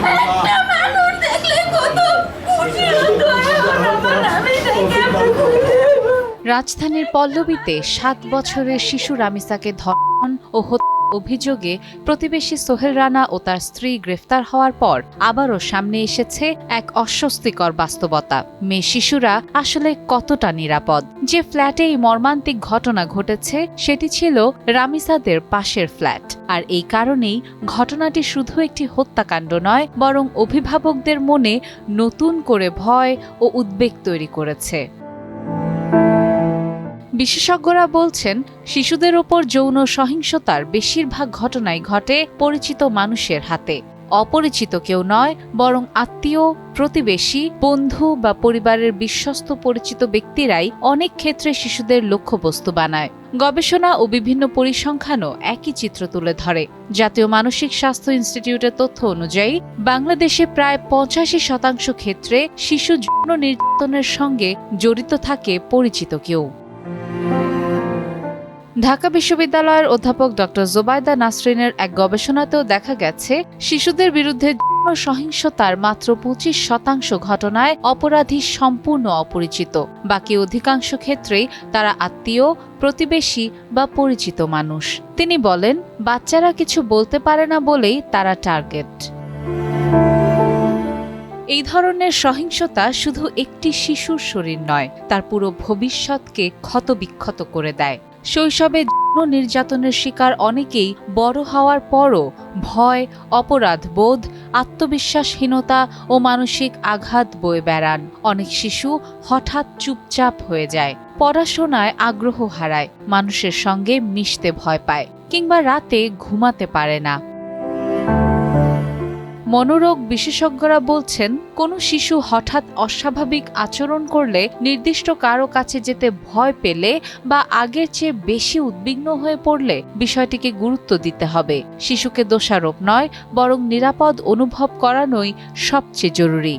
একটা মানুষ দেখলে কত খুশি হতো এখন আমার রামিসাকে আমরা খুঁজে পাবো। রাজধানীর পল্লবীতে ৭ বছরের শিশু রামিসাকে ধর্ষণ ও হত্যা অভিযোগে প্রতিবেশী সোহেল রানা ও তার স্ত্রী গ্রেফতার হওয়ার পর আবারও সামনে এসেছে এক অস্বস্তিকর বাস্তবতা। মেয়ে শিশুরা আসলে কতটা নিরাপদ? যে ফ্ল্যাটে এই মর্মান্তিক ঘটনা ঘটেছে সেটি ছিল রামিসাদের পাশের ফ্ল্যাট। আর এই কারণেই ঘটনাটি শুধু একটি হত্যাকাণ্ড নয়, বরং অভিভাবকদের মনে নতুন করে ভয় ও উদ্বেগ তৈরি করেছে। বিশেষজ্ঞরা বলছেন, শিশুদের ওপর যৌন সহিংসতার বেশিরভাগ ঘটনাই ঘটে পরিচিত মানুষের হাতে। অপরিচিত কেউ নয়, বরং আত্মীয়, প্রতিবেশী, বন্ধু বা পরিবারের বিশ্বস্ত পরিচিত ব্যক্তিরাই অনেক ক্ষেত্রে শিশুদের লক্ষ্যবস্তু বানায়। গবেষণা ও বিভিন্ন পরিসংখ্যানও একই চিত্র তুলে ধরে। জাতীয় মানসিক স্বাস্থ্য ইনস্টিটিউটের তথ্য অনুযায়ী বাংলাদেশে প্রায় ৮৫% ক্ষেত্রে শিশু যৌন নির্যাতনের সঙ্গে জড়িত থাকে পরিচিত কেউ। ঢাকা বিশ্ববিদ্যালয়ের অধ্যাপক ডক্টর জোবায়দা নাসরিনের এক গবেষণাতেও দেখা গেছে, শিশুদের বিরুদ্ধে যৌন সহিংসতার মাত্র ২৫% ঘটনায় অপরাধী সম্পূর্ণ অপরিচিত। বাকি অধিকাংশ ক্ষেত্রেই তারা আত্মীয়, প্রতিবেশী বা পরিচিত মানুষ। তিনি বলেন, বাচ্চারা কিছু বলতে পারে না বলেই তারা টার্গেট। এই ধরনের সহিংসতা শুধু একটি শিশুর শরীর নয়, তার পুরো ভবিষ্যৎকে ক্ষতবিক্ষত করে দেয়। শৈশবে যৌন নির্যাতনের শিকার অনেকেই বড় হওয়ার পরও ভয়, অপরাধ বোধ, আত্মবিশ্বাসহীনতা ও মানসিক আঘাত বয়ে বেড়ান। অনেক শিশু হঠাৎ চুপচাপ হয়ে যায়, পড়াশোনায় আগ্রহ হারায়, মানুষের সঙ্গে মিশতে ভয় পায়, কিংবা রাতে ঘুমাতে পারে না। মনোরোগ বিশেষজ্ঞরা বলছেন, কোনো শিশু হঠাৎ অস্বাভাবিক আচরণ করলে, নির্দিষ্ট কারো কাছে যেতে ভয় পেলে বা আগের চেয়ে বেশি উদ্বিগ্ন হয়ে পড়লে বিষয়টিকে গুরুত্ব দিতে হবে। শিশুকে দোষারোপ নয়, বরং নিরাপদ অনুভব করানোই সবচেয়ে জরুরি।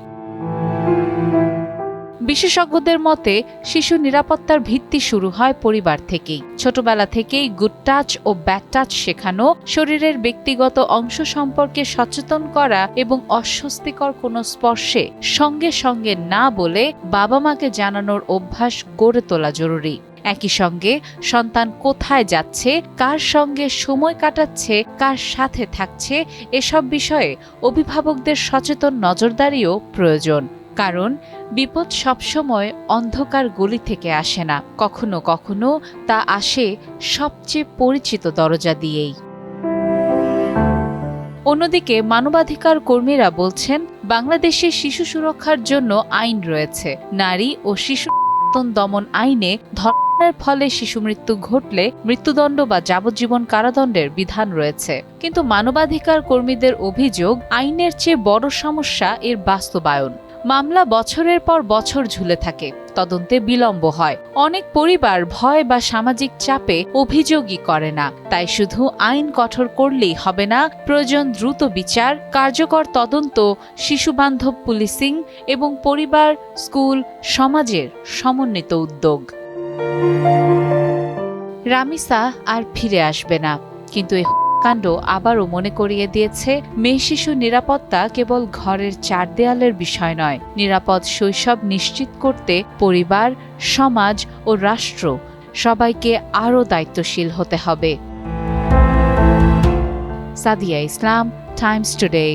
বিশেষজ্ঞদের মতে, শিশু নিরাপত্তার ভিত্তি শুরু হয় পরিবার থেকেই। ছোটবেলা থেকেই গুড টাচ ও ব্যাড টাচ শেখানো, শরীরের ব্যক্তিগত অংশ সম্পর্কে সচেতন করা এবং অস্বস্তিকর কোনো স্পর্শে সঙ্গে সঙ্গে না বলে বাবা মাকে জানানোর অভ্যাস গড়ে তোলা জরুরি। একই সঙ্গে সন্তান কোথায় যাচ্ছে, কার সঙ্গে সময় কাটাচ্ছে, কার সাথে থাকছে, এসব বিষয়ে অভিভাবকদের সচেতন নজরদারিও প্রয়োজন। কারণ বিপদ সবসময় অন্ধকার গলি থেকে আসে না, কখনো কখনো তা আসে সবচেয়ে পরিচিত দরজা দিয়েই। অন্যদিকে মানবাধিকার কর্মীরা বলছেন, বাংলাদেশে শিশু সুরক্ষার জন্য আইন রয়েছে। নারী ও শিশু নির্যাতন দমন আইনে ধর্ষণের ফলে শিশু মৃত্যু ঘটলে মৃত্যুদণ্ড বা যাবজ্জীবন কারাদণ্ডের বিধান রয়েছে। কিন্তু মানবাধিকার কর্মীদের অভিযোগ, আইনের চেয়ে বড় সমস্যা এর বাস্তবায়ন। মামলা বছরের পর বছর ঝুলে থাকে, তদন্তে বিলম্ব হয়। অনেক পরিবার ভয় বা সামাজিক চাপে অভিযোগই করে না। তাই শুধু আইন কঠোর করলেই হবে না, প্রয়োজন দ্রুত বিচার, কার্যকর তদন্ত, শিশুবান্ধব পুলিশিং এবং পরিবার, স্কুল, সমাজের সমন্বিত উদ্যোগ। রামিসা আর ফিরে আসবে না, কিন্তু কাণ্ড আবারও মনে করিয়ে দিয়েছে, মেয়ে শিশুর নিরাপত্তা কেবল ঘরের চার দেয়ালের বিষয় নয়। নিরাপদ শৈশব নিশ্চিত করতে পরিবার, সমাজ ও রাষ্ট্র সবাইকে আরও দায়িত্বশীল হতে হবে। সাদিয়া ইসলাম, টাইমস টুডে।